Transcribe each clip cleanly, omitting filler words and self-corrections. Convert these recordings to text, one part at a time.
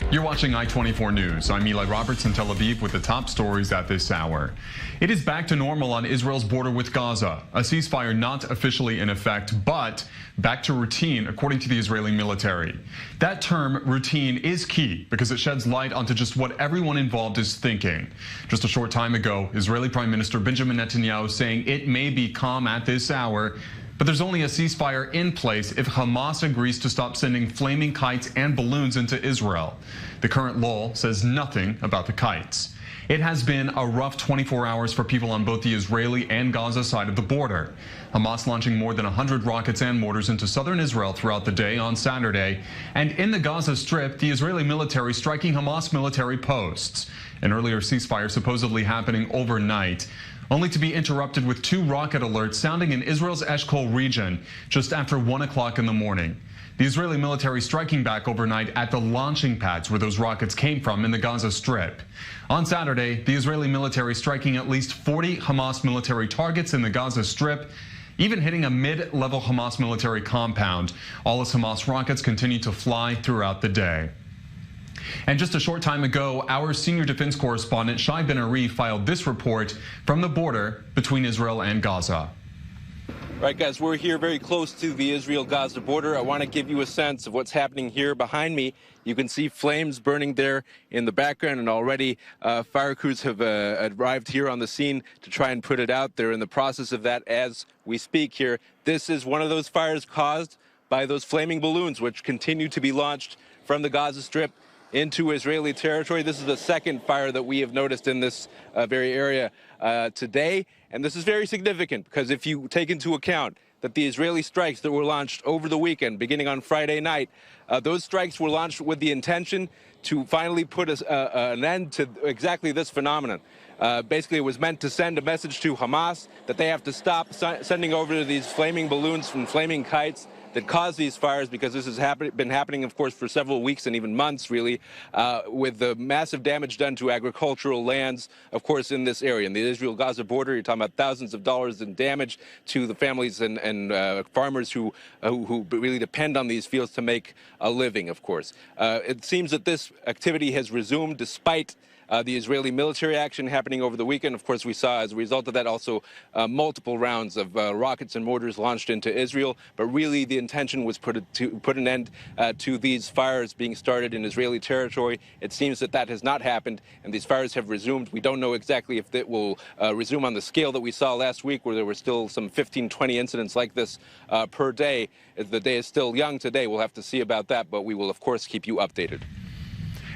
You're watching I-24 News. I'm Eli Roberts in Tel Aviv with the top stories at this hour. It is back to normal on Israel's border with Gaza. A ceasefire not officially in effect, but back to routine, according to the Israeli military. That term, routine, is key because it sheds light onto just what everyone involved is thinking. Just a short time ago, Israeli Prime Minister Benjamin Netanyahu saying it may be calm at this hour, but there's only a ceasefire in place if Hamas agrees to stop sending flaming kites and balloons into Israel. The current lull says nothing about the kites. It has been a rough 24 hours for people on both the Israeli and Gaza side of the border. Hamas launching more than 100 rockets and mortars into southern Israel throughout the day on Saturday. And in the Gaza Strip, the Israeli military striking Hamas military posts. An earlier ceasefire supposedly happening overnight, only to be interrupted with 2 rocket alerts sounding in Israel's Eshkol region just after 1 o'clock in the morning. The Israeli military striking back overnight at the launching pads where those rockets came from in the Gaza Strip. On Saturday, the Israeli military striking at least 40 Hamas military targets in the Gaza Strip, even hitting a mid-level Hamas military compound. All as Hamas rockets continue to fly throughout the day. And just a short time ago, our senior defense correspondent Shai Ben-Ari filed this report from the border between Israel and Gaza. Right, guys, we're here very close to the Israel-Gaza border. I want to give you a sense of what's happening here behind me. You can see flames burning there in the background, and already fire crews have arrived here on the scene to try and put it out. They're in the process of that as we speak here. This is one of those fires caused by those flaming balloons, which continue to be launched from the Gaza Strip into Israeli territory. This is the second fire that we have noticed in this very area today. And this is very significant because if you take into account that the Israeli strikes that were launched over the weekend, beginning on Friday night, those strikes were launched with the intention to finally put an end to exactly this phenomenon. Basically, it was meant to send a message to Hamas that they have to stop sending over these flaming balloons and flaming kites that cause these fires, because this has been happening, of course, for several weeks and even months, really, with the massive damage done to agricultural lands, of course, in this area. In the Israel-Gaza border, you're talking about thousands of dollars in damage to the families and farmers who really depend on these fields to make a living, of course. It seems that this activity has resumed despite the Israeli military action happening over the weekend. Of course, we saw as a result of that also multiple rounds of rockets and mortars launched into Israel. But really, the intention was to put an end to these fires being started in Israeli territory. It seems that that has not happened, and these fires have resumed. We don't know exactly if it will resume on the scale that we saw last week, where there were still some 15, 20 incidents like this per day. The day is still young today. We'll have to see about that, but we will, of course, keep you updated.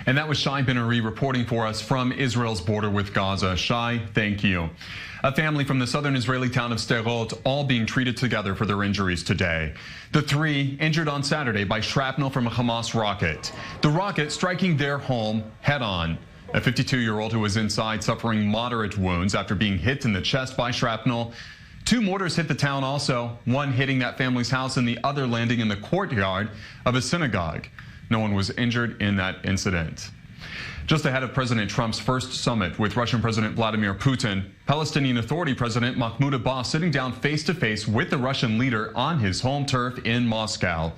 And that was Shai Ben-Ari reporting for us from Israel's border with Gaza. Shai, thank you. A family from the southern Israeli town of Sderot all being treated together for their injuries today. The 3 injured on Saturday by shrapnel from a Hamas rocket. The rocket striking their home head-on. A 52-year-old who was inside suffering moderate wounds after being hit in the chest by shrapnel. 2 mortars hit the town also, one hitting that family's house and the other landing in the courtyard of a synagogue. No one was injured in that incident. Just ahead of President Trump's first summit with Russian President Vladimir Putin, Palestinian Authority President Mahmoud Abbas sitting down face-to-face with the Russian leader on his home turf in Moscow.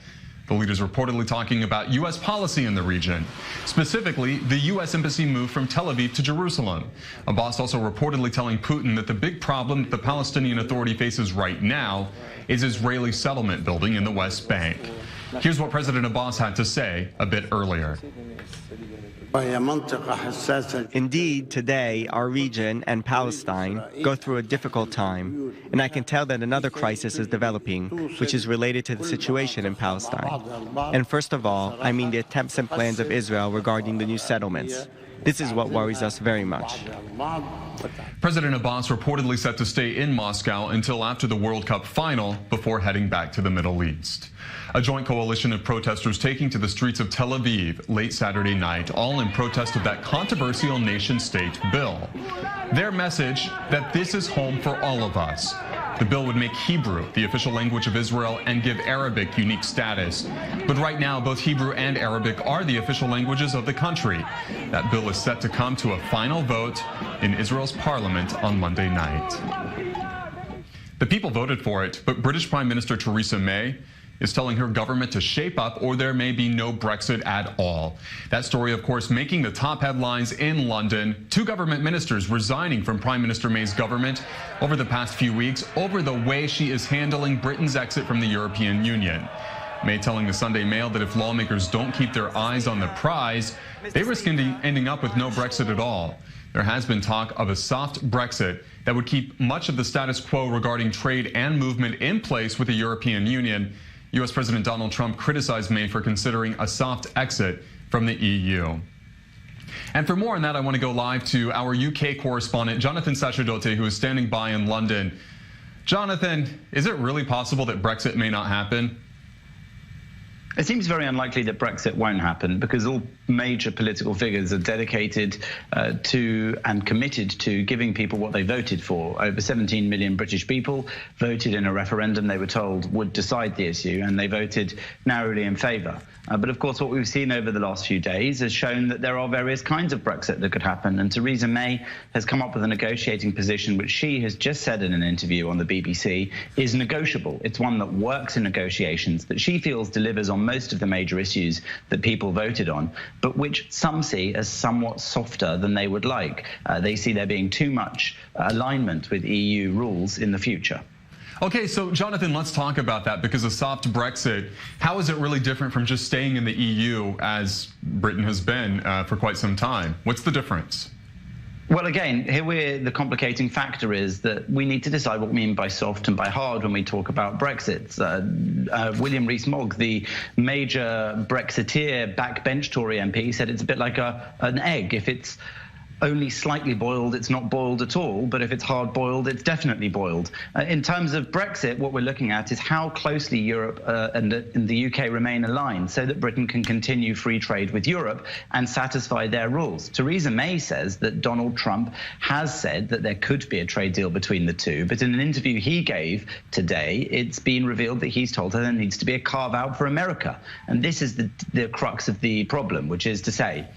The leaders reportedly talking about U.S. policy in the region, specifically the U.S. embassy move from Tel Aviv to Jerusalem. Abbas also reportedly telling Putin that the big problem that the Palestinian Authority faces right now is Israeli settlement building in the West Bank. Here's what President Abbas had to say a bit earlier. Indeed, today, our region and Palestine go through a difficult time, and I can tell that another crisis is developing, which is related to the situation in Palestine. And first of all, I mean the attempts and plans of Israel regarding the new settlements. This is what worries us very much. President Abbas reportedly set to stay in Moscow until after the World Cup final before heading back to the Middle East. A joint coalition of protesters taking to the streets of Tel Aviv late Saturday night, all in protest of that controversial nation-state bill. Their message that this is home for all of us. The bill would make Hebrew the official language of Israel and give Arabic unique status. But right now, both Hebrew and Arabic are the official languages of the country. That bill is set to come to a final vote in Israel's parliament on Monday night. The people voted for it, but British Prime Minister Theresa May is telling her government to shape up or there may be no Brexit at all. That story, of course, making the top headlines in London. 2 government ministers resigning from Prime Minister May's government over the past few weeks over the way she is handling Britain's exit from the European Union. May telling the Sunday Mail that if lawmakers don't keep their eyes on the prize, they risk ending up with no Brexit at all. There has been talk of a soft Brexit that would keep much of the status quo regarding trade and movement in place with the European Union. U.S. President Donald Trump criticized May for considering a soft exit from the EU. And for more on that, I want to go live to our UK correspondent, Jonathan Sacerdote, who is standing by in London. Jonathan, is it really possible that Brexit may not happen? It seems very unlikely that Brexit won't happen because all major political figures are dedicated to and committed to giving people what they voted for. Over 17 million British people voted in a referendum they were told would decide the issue, and they voted narrowly in favour. But of course, what we've seen over the last few days has shown that there are various kinds of Brexit that could happen. And Theresa May has come up with a negotiating position, which she has just said in an interview on the BBC is negotiable. It's one that works in negotiations, that she feels delivers on most of the major issues that people voted on, but which some see as somewhat softer than they would like. They see there being too much alignment with EU rules in the future. Okay, so Jonathan, let's talk about that, because a soft Brexit, how is it really different from just staying in the EU as Britain has been for quite some time? What's the difference? Well, again, here the complicating factor is that we need to decide what we mean by soft and by hard when we talk about Brexit. William Rees-Mogg, the major Brexiteer backbench Tory MP, said it's a bit like an egg. If it's only slightly boiled, it's not boiled at all, but if it's hard boiled, it's definitely boiled. In terms of Brexit, what we're looking at is how closely Europe and the UK remain aligned so that Britain can continue free trade with Europe and satisfy their rules. Theresa May says that Donald Trump has said that there could be a trade deal between the two, but in an interview he gave today, it's been revealed that he's told her there needs to be a carve out for America. And this is the crux of the problem, which is to say,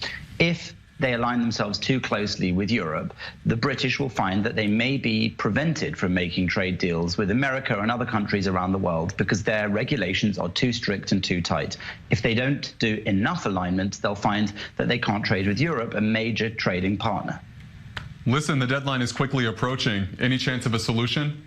if they align themselves too closely with Europe, the British will find that they may be prevented from making trade deals with America and other countries around the world because their regulations are too strict and too tight. If they don't do enough alignment, they'll find that they can't trade with Europe, a major trading partner. Listen, the deadline is quickly approaching. Any chance of a solution?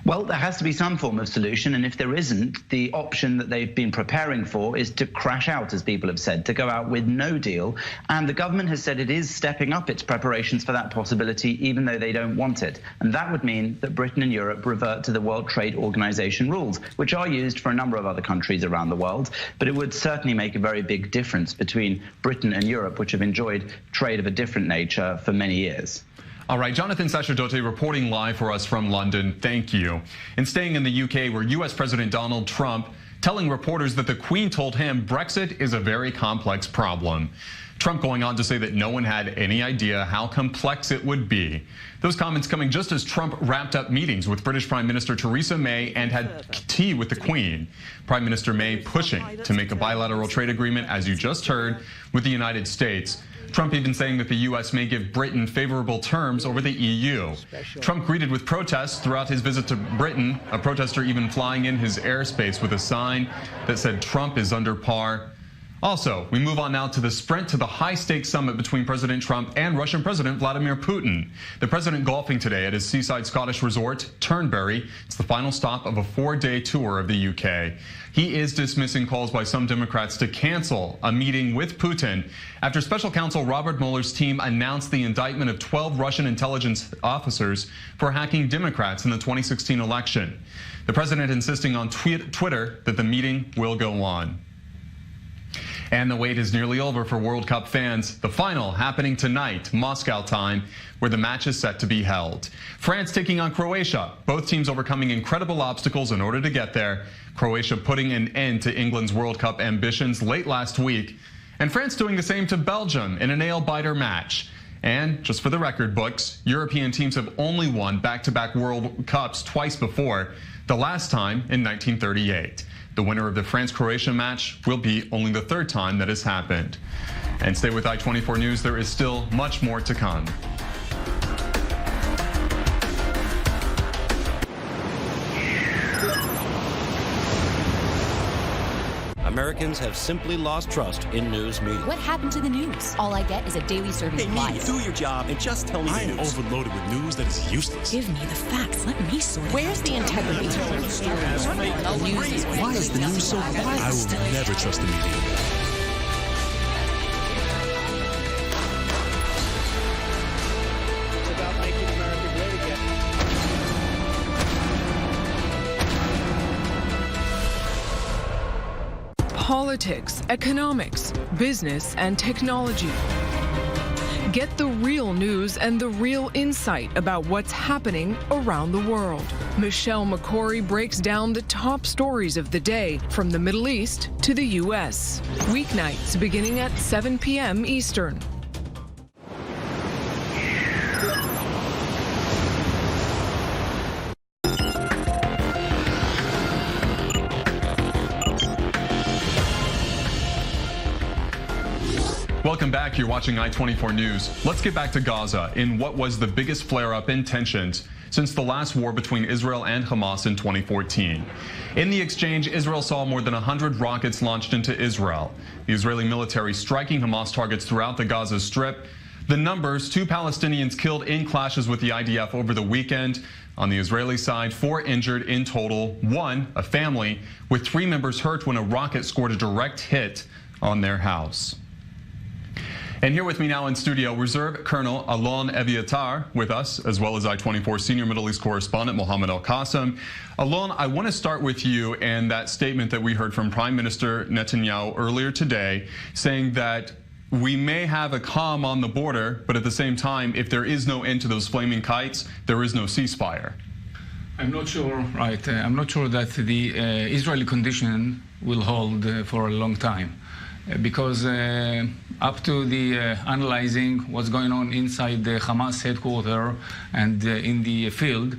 Well, there has to be some form of solution, and if there isn't, the option that they've been preparing for is to crash out, as people have said, to go out with no deal. And the government has said it is stepping up its preparations for that possibility, even though they don't want it. And that would mean that Britain and Europe revert to the World Trade Organization rules, which are used for a number of other countries around the world. But it would certainly make a very big difference between Britain and Europe, which have enjoyed trade of a different nature for many years. All right, Jonathan Sacerdote reporting live for us from London. Thank you. And staying in the UK, where U.S. President Donald Trump telling reporters that the Queen told him Brexit is a very complex problem. Trump going on to say that no one had any idea how complex it would be. Those comments coming just as Trump wrapped up meetings with British Prime Minister Theresa May and had tea with the Queen. Prime Minister May pushing to make a bilateral trade agreement, as you just heard, with the United States. Trump even saying that the U.S. may give Britain favorable terms over the EU. Trump greeted with protests throughout his visit to Britain, a protester even flying in his airspace with a sign that said Trump is under par. Also, we move on now to the sprint to the high-stakes summit between President Trump and Russian President Vladimir Putin. The president golfing today at his seaside Scottish resort, Turnberry. It's the final stop of a 4-day tour of the UK. He is dismissing calls by some Democrats to cancel a meeting with Putin after special counsel Robert Mueller's team announced the indictment of 12 Russian intelligence officers for hacking Democrats in the 2016 election. The president insisting on Twitter that the meeting will go on. And the wait is nearly over for World Cup fans. The final happening tonight, Moscow time, where the match is set to be held. France taking on Croatia, both teams overcoming incredible obstacles in order to get there. Croatia putting an end to England's World Cup ambitions late last week. And France doing the same to Belgium in a nail-biter match. And just for the record books, European teams have only won back-to-back World Cups twice before, the last time in 1938. The winner of the France-Croatia match will be only the third time that has happened. And stay with I24 News, there is still much more to come. Americans have simply lost trust in news media. What happened to the news? All I get is a daily serving of lies. Do your job and just tell me the news. I am overloaded with news that is useless. Give me the facts. Let me sort it. Where's the integrity? Why is the news so quiet? I will never trust the media. Politics, economics, business, and technology. Get the real news and the real insight about what's happening around the world. Michelle McCory breaks down the top stories of the day from the Middle East to the U.S. Weeknights beginning at 7 p.m. Eastern. Welcome back. You're watching I-24 News. Let's get back to Gaza in what was the biggest flare-up in tensions since the last war between Israel and Hamas in 2014. In the exchange, Israel saw more than 100 rockets launched into Israel. The Israeli military striking Hamas targets throughout the Gaza Strip. The numbers: 2 Palestinians killed in clashes with the IDF over the weekend. On the Israeli side, 4 injured in total, 1, a family, with 3 members hurt when a rocket scored a direct hit on their house. And here with me now in studio, Reserve Colonel Alon Eviatar with us, as well as I-24 Senior Middle East Correspondent Mohammed Al-Qassem. Alon, I want to start with you and that statement that we heard from Prime Minister Netanyahu earlier today, saying that we may have a calm on the border, but at the same time, if there is no end to those flaming kites, there is no ceasefire. I'm not sure, right? I'm not sure that the Israeli condition will hold for a long time. Because up to the analyzing what's going on inside the Hamas headquarters and in the field,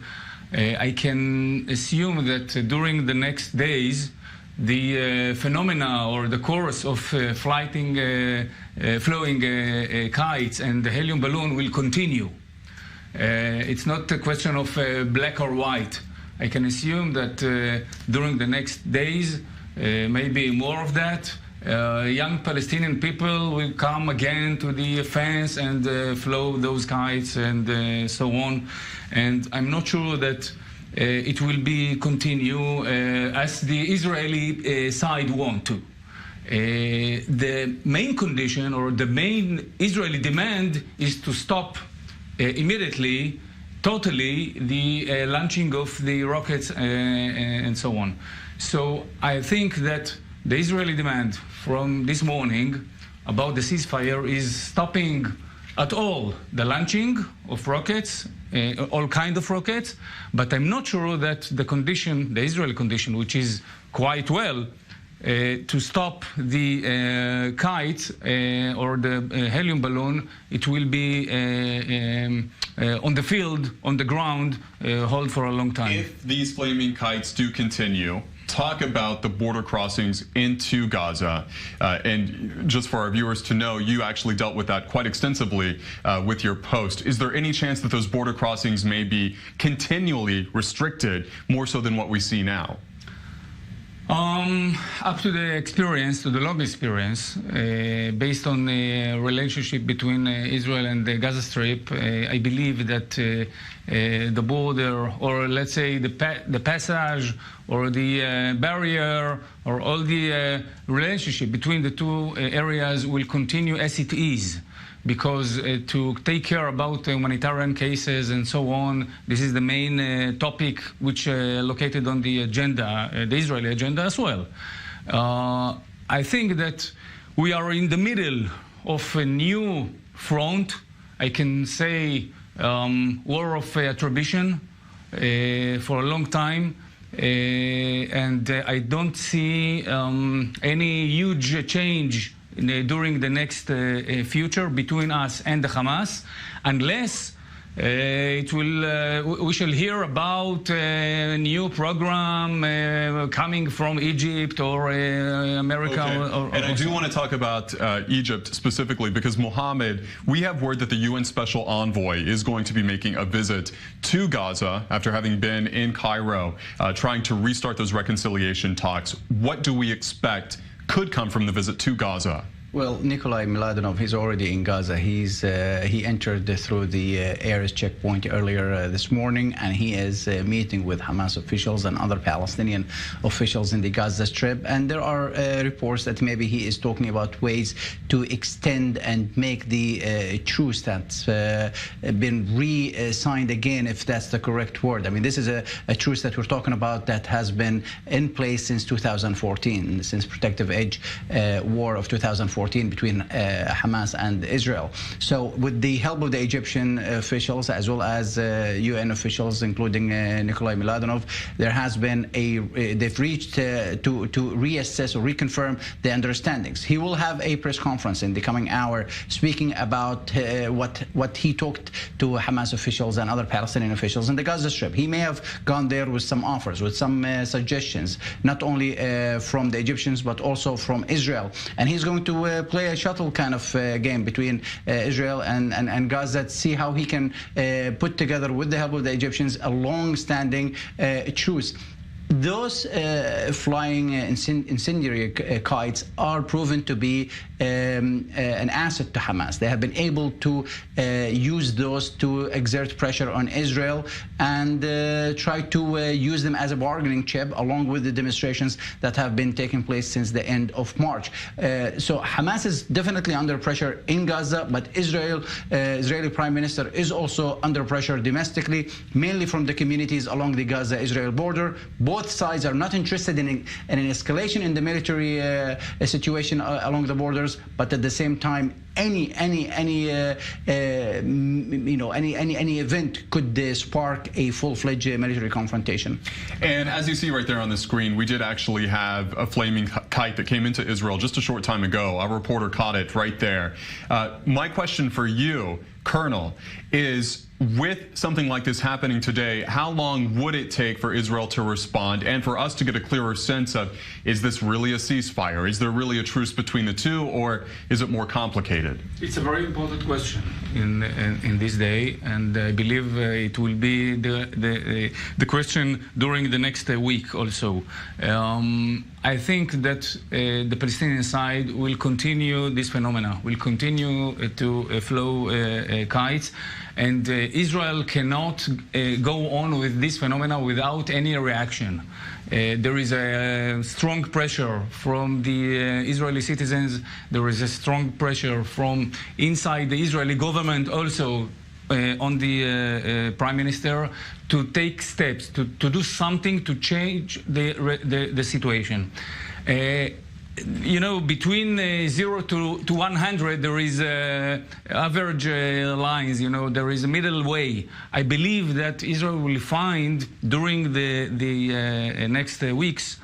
I can assume that during the next days, the phenomena or the course of flowing kites and the helium balloon will continue. It's not a question of black or white. I can assume that during the next days, maybe more of that, young Palestinian people will come again to the fence and flow those kites and so on. And I'm not sure that it will be continue as the Israeli side want to. The main condition or the main Israeli demand is to stop immediately, totally, the launching of the rockets and so on. So I think that the Israeli demand from this morning about the ceasefire is stopping at all the launching of rockets, all kinds of rockets, but I'm not sure that the condition, the Israeli condition, which is quite well, to stop the kite or the helium balloon, it will be on the field, on the ground, hold for a long time. If these flaming kites do continue, talk about the border crossings into Gaza. And just for our viewers to know, you actually dealt with that quite extensively with your post. Is there any chance that those border crossings may be continually restricted, more so than what we see now? Up to the experience, to the long experience, based on the relationship between Israel and the Gaza Strip, I believe that the border, or let's say the passage, or the barrier, or all the relationship between the two areas will continue as it is. Because to take care about humanitarian cases and so on, this is the main topic which located on the agenda, the Israeli agenda as well. I think that we are in the middle of a new front. I can say war of attribution for a long time. And I don't see any huge change during the next future between us and the Hamas, unless we shall hear about a new program coming from Egypt or America. Okay. And I do want to talk about Egypt specifically, because Mohammed, we have word that the UN Special Envoy is going to be making a visit to Gaza after having been in Cairo, trying to restart those reconciliation talks. What do we expect could come from the visit to Gaza? Well, Nikolai Miladinov, he's already in Gaza. He entered through the air checkpoint earlier this morning, and he is meeting with Hamas officials and other Palestinian officials in the Gaza Strip. And there are reports that maybe he is talking about ways to extend and make the truce that's been re-signed again, if that's the correct word. I mean, this is a truce that we're talking about that has been in place since 2014, since Protective Edge War of 2014. Between Hamas and Israel. So with the help of the Egyptian officials as well as UN officials, including Nikolai Miladinov, there has been they've reached to reassess or reconfirm the understandings. He will have a press conference in the coming hour speaking about what he talked to Hamas officials and other Palestinian officials in the Gaza Strip. He may have gone there with some offers, with some suggestions, not only from the Egyptians but also from Israel. And he's going to play a shuttle kind of game between Israel and Gaza to see how he can put together, with the help of the Egyptians, a long-standing truce. Those flying incendiary kites are proven to be an asset to Hamas. They have been able to use those to exert pressure on Israel and try to use them as a bargaining chip, along with the demonstrations that have been taking place since the end of March. So Hamas is definitely under pressure in Gaza, but Israeli Prime Minister is also under pressure domestically, mainly from the communities along the Gaza-Israel border. Both sides are not interested in an escalation in the military situation along the borders, but at the same time, any event could spark a full-fledged military confrontation. And as you see right there on the screen, we did actually have a flaming kite that came into Israel just a short time ago. Our reporter caught it right there. My question for you, Colonel, is, with something like this happening today, how long would it take for Israel to respond and for us to get a clearer sense of, is this really a ceasefire? Is there really a truce between the two, or is it more complicated? It's a very important question in this day, and I believe it will be the question during the next week also. I think that the Palestinian side will continue this phenomena, will continue to flow kites, and Israel cannot go on with this phenomena without any reaction. There is a strong pressure from the Israeli citizens. There is a strong pressure from inside the Israeli government also on the Prime Minister to take steps, to do something to change the situation. You know, between 0 to 100, there is average lines. You know, there is a middle way. I believe that Israel will find during the next weeks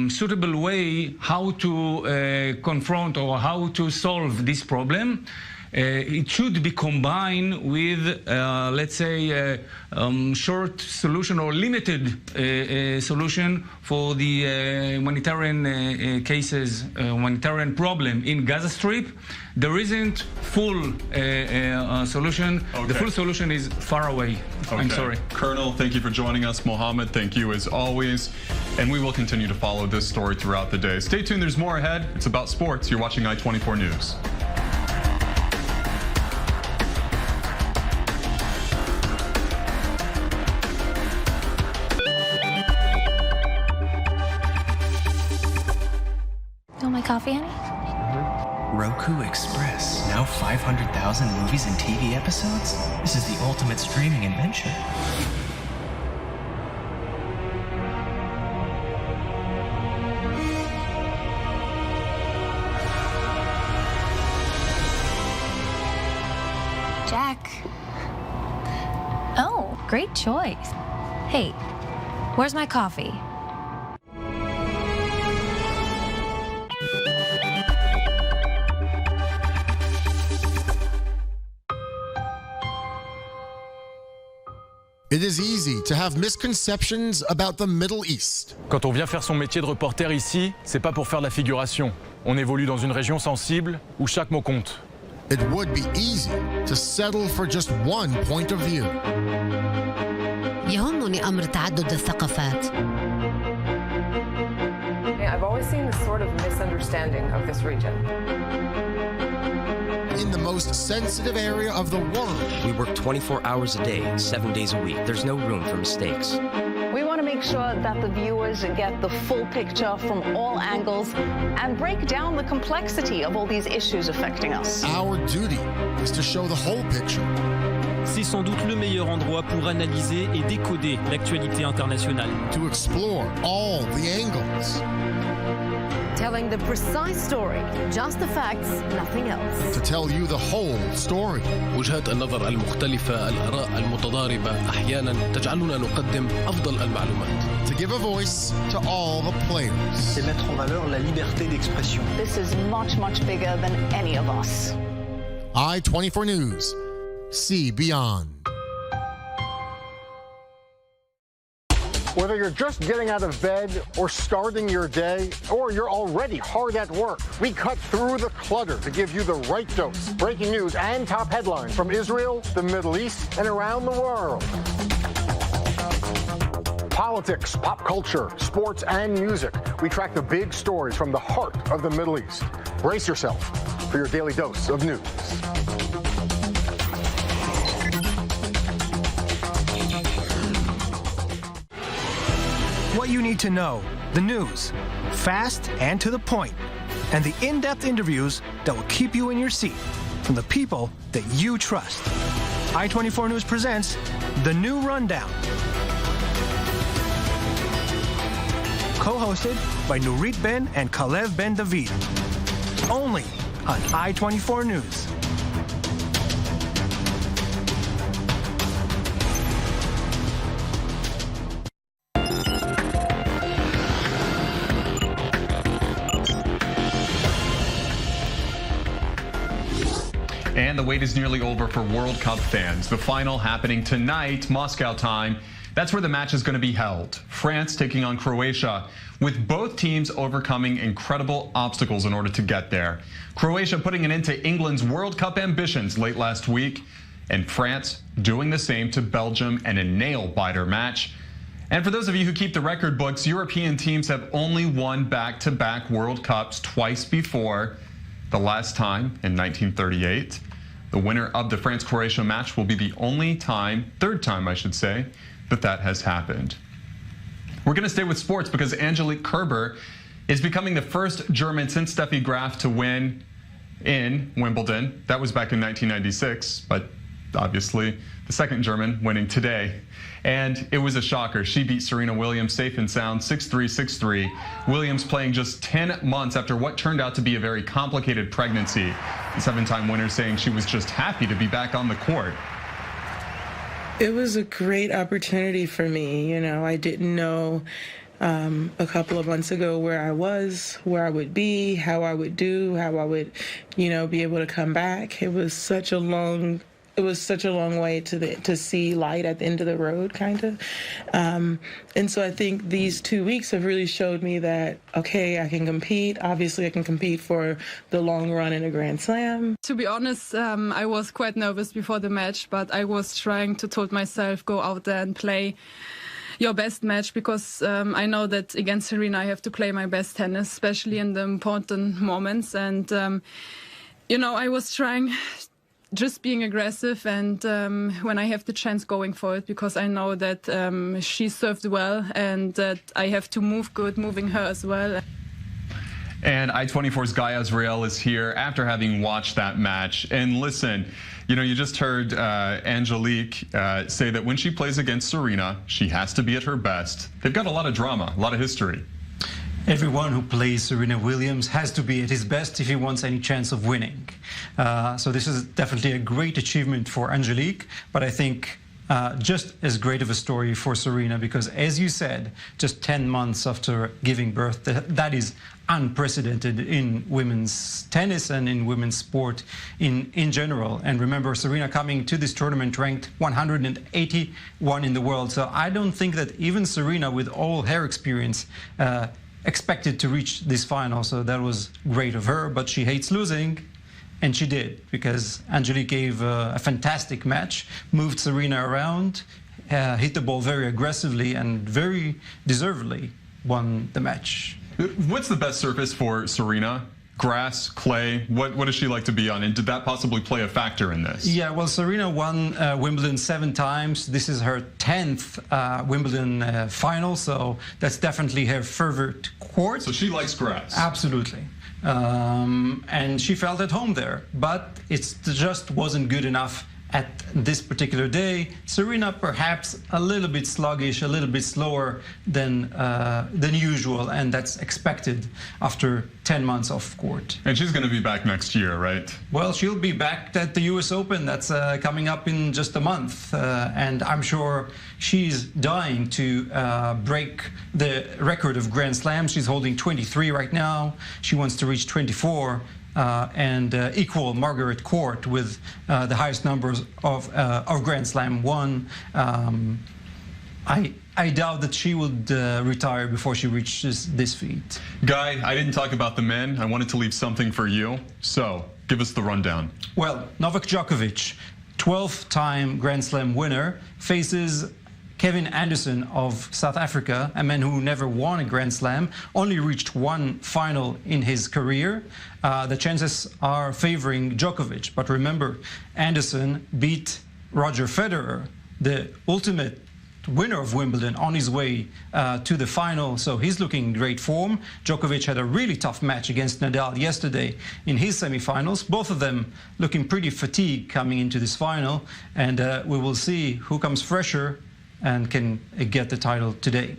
suitable way how to confront or how to solve this problem. It should be combined with, let's say, short solution or limited solution for the humanitarian cases, humanitarian problem in Gaza Strip. There isn't full solution. Okay. The full solution is far away. Okay. I'm sorry. Colonel, thank you for joining us. Mohammed, thank you as always. And we will continue to follow this story throughout the day. Stay tuned. There's more ahead. It's about sports. You're watching I-24 News. Coffee, honey? Roku Express. Now 500,000 movies and TV episodes? This is the ultimate streaming adventure. Jack. Oh, great choice. Hey, where's my coffee? It is easy to have misconceptions about the Middle East. Quand on vient faire son métier de reporter ici, c'est pas pour faire de la figuration. On évolue dans une région sensible où chaque mot compte. It would be easy to settle for just one point of view. يهمني أمر تعدد الثقافات. I've always seen this sort of misunderstanding of this region. In the most sensitive area of the world. We work 24 hours a day, 7 days a week. There's no room for mistakes. We want to make sure that the viewers get the full picture from all angles and break down the complexity of all these issues affecting us. Our duty is to show the whole picture. C'est sans doute le meilleur endroit pour analyser et décoder l'actualité internationale. To explore all the angles. Telling the precise story, just the facts, nothing else. To tell you the whole story. وجهات النظر المختلفة، الآراء المتضاربة أحيانا تجعلنا نقدم أفضل المعلومات. To give a voice to all the players. C'est mettre en valeur la liberté d'expression. This is much, much bigger than any of us. I-24 News. See beyond. Whether you're just getting out of bed or starting your day, or you're already hard at work, we cut through the clutter to give you the right dose. Breaking news and top headlines from Israel, the Middle East, and around the world. Politics, pop culture, sports, and music. We track the big stories from the heart of the Middle East. Brace yourself for your daily dose of news. What you need to know, the news, fast and to the point, and the in-depth interviews that will keep you in your seat from the people that you trust. I-24 News presents The New Rundown. Co-hosted by Nurit Ben and Kalev Ben David. Only on I-24 News. And the wait is nearly over for World Cup fans. The final happening tonight, Moscow time. That's where the match is going to be held. France taking on Croatia, with both teams overcoming incredible obstacles in order to get there. Croatia putting an end to England's World Cup ambitions late last week, and France doing the same to Belgium in a nail-biter match. And for those of you who keep the record books, European teams have only won back-to-back World Cups twice before. The last time in 1938. The winner of the France-Croatia match will be the only time, third time I should say, that has happened. We're going to stay with sports because Angelique Kerber is becoming the first German since Steffi Graf to win in Wimbledon. That was back in 1996, but obviously the second German winning today. And it was a shocker. She beat Serena Williams safe and sound 6-3, 6-3. Williams playing just 10 months after what turned out to be a very complicated pregnancy. The seven-time winner saying she was just happy to be back on the court. It was a great opportunity for me. You know, I didn't know a couple of months ago where I was, where I would be, how I would do, how I would, be able to come back. It was such a long way to see light at the end of the road, kind of. And so I think these 2 weeks have really showed me that, okay, I can compete. Obviously, I can compete for the long run in a Grand Slam. To be honest, I was quite nervous before the match, but I was trying to told myself, go out there and play your best match, because I know that against Serena I have to play my best tennis, especially in the important moments. And, I was trying just being aggressive, and when I have the chance going for it, because I know that she served well and that I have to move good, moving her as well. And I-24's Guy Azrael is here after having watched that match. And listen, you just heard Angelique say that when she plays against Serena, she has to be at her best. They've got a lot of drama, a lot of history. Everyone who plays Serena Williams has to be at his best if he wants any chance of winning. So this is definitely a great achievement for Angelique, but I think just as great of a story for Serena, because as you said, just 10 months after giving birth, that is unprecedented in women's tennis and in women's sport in general. And remember, Serena coming to this tournament ranked 181 in the world. So I don't think that even Serena, with all her experience, expected to reach this final. So that was great of her, but she hates losing. And she did, because Angelique gave a fantastic match, moved Serena around, hit the ball very aggressively, and very deservedly won the match. What's the best surface for Serena? Grass, clay, what does she like to be on? And did that possibly play a factor in this? Yeah, well, Serena won Wimbledon 7 times. This is her 10th Wimbledon final, so that's definitely her favorite court. So she likes grass. Absolutely. And she felt at home there, but it just wasn't good enough at this particular day. Serena perhaps a little bit sluggish, a little bit slower than usual, and that's expected after 10 months off court. And she's going to be back next year, right? Well, she'll be back at the US Open. That's coming up in just a month, and I'm sure she's dying to break the record of Grand Slams. She's holding 23 right now. She wants to reach 24. And equal Margaret Court with the highest numbers of Grand Slam won. I doubt that she would retire before she reaches this feat. Guy, I didn't talk about the men. I wanted to leave something for you. So, give us the rundown. Well, Novak Djokovic, 12-time Grand Slam winner, faces Kevin Anderson of South Africa, a man who never won a Grand Slam, only reached one final in his career. The chances are favoring Djokovic. But remember, Anderson beat Roger Federer, the ultimate winner of Wimbledon, on his way to the final, so he's looking in great form. Djokovic had a really tough match against Nadal yesterday in his semifinals. Both of them looking pretty fatigued coming into this final, and we will see who comes fresher and can get the title today.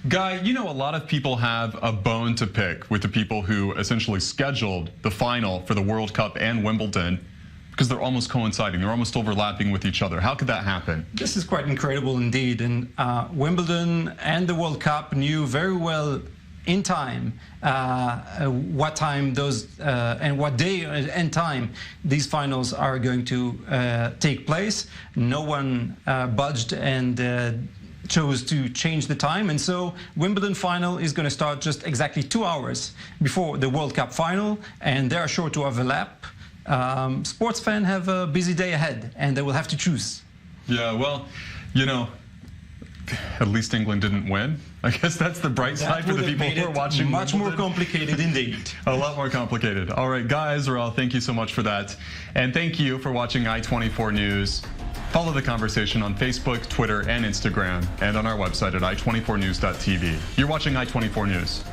Guy, you know, a lot of people have a bone to pick with the people who essentially scheduled the final for the World Cup and Wimbledon because they're almost coinciding, they're almost overlapping with each other. How could that happen? This is quite incredible indeed, and Wimbledon and the World Cup knew very well in time what time those and what day and time these finals are going to take place. No one budged and chose to change the time, and so Wimbledon final is going to start just exactly 2 hours before the World Cup final, and they are sure to overlap. Sports fans have a busy day ahead, and they will have to choose. Yeah, well, you know, at least England didn't win. I guess that's the bright side for the people who are watching. Much more complicated indeed. A lot more complicated. All right, Guy Israel, thank you so much for that. And thank you for watching I-24 News. Follow the conversation on Facebook, Twitter, and Instagram, and on our website at i24news.tv. You're watching I-24 News.